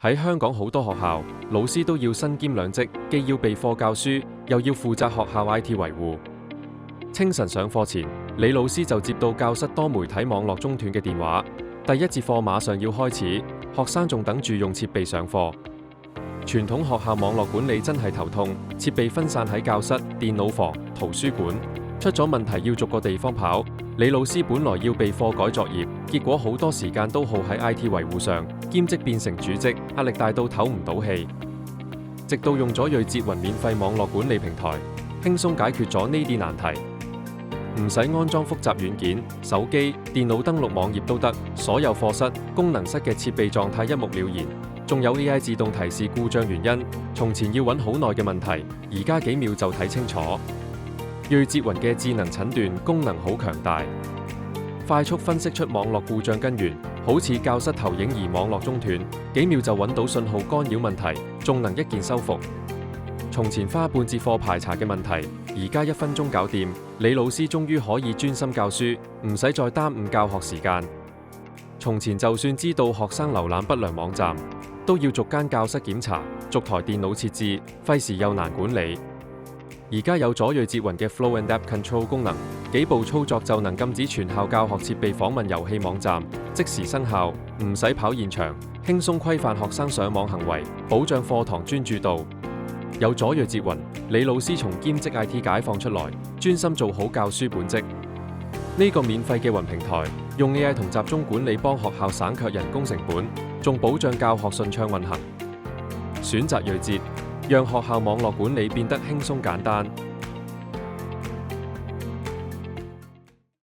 喺香港好多學校，老師都要身兼兩職，既要備課教書，又要負責學校 IT 維護。清晨上課前，李老師就接到教室多媒體網絡中斷嘅電話，第一節課馬上要開始，學生仲等住用設備上課。傳統學校網絡管理真係頭痛，設備分散喺教室、電腦房、圖書館，出咗問題要逐個地方跑。李老師本來要備課改作業，結果好多時間都耗喺 IT 維護上，兼職變成主職，壓力大到唞唔到氣。直到用咗睿捷雲免費網絡管理平台，輕鬆解決咗呢啲難題。唔使安裝複雜軟件，手機、電腦登錄網頁都得，所有課室、功能室嘅設備狀態一目了然，仲有 AI 自動提示故障原因。從前要揾好耐嘅問題，而家幾秒就睇清楚。睿捷雲嘅智能診斷功能好強大，快速分析出網絡故障根源，好似教室投影儀網絡中斷，幾秒就揾到信號干擾問題，仲能一鍵修復。從前花半節課排查嘅問題，而家1分鐘搞掂。李老師終於可以專心教書，唔使再耽誤教學時間。從前就算知道學生瀏覽不良網站，都要逐間教室檢查，逐台電腦設置，費時又難管理。而家有咗睿捷雲嘅 Flow and App Control 功能，幾步操作就能禁止全校教學設備訪問遊戲網站，即時生效，唔使跑現場，輕鬆規範學生上網行為，保障課堂專注度。有咗睿捷雲，李老師從兼職 IT 解放出來，專心做好教書本職。呢個免費嘅雲平台，用 AI 同集中管理幫學校省卻人工成本，仲保障教學順暢運行。選擇睿捷，讓學校網絡管理變得輕鬆簡單。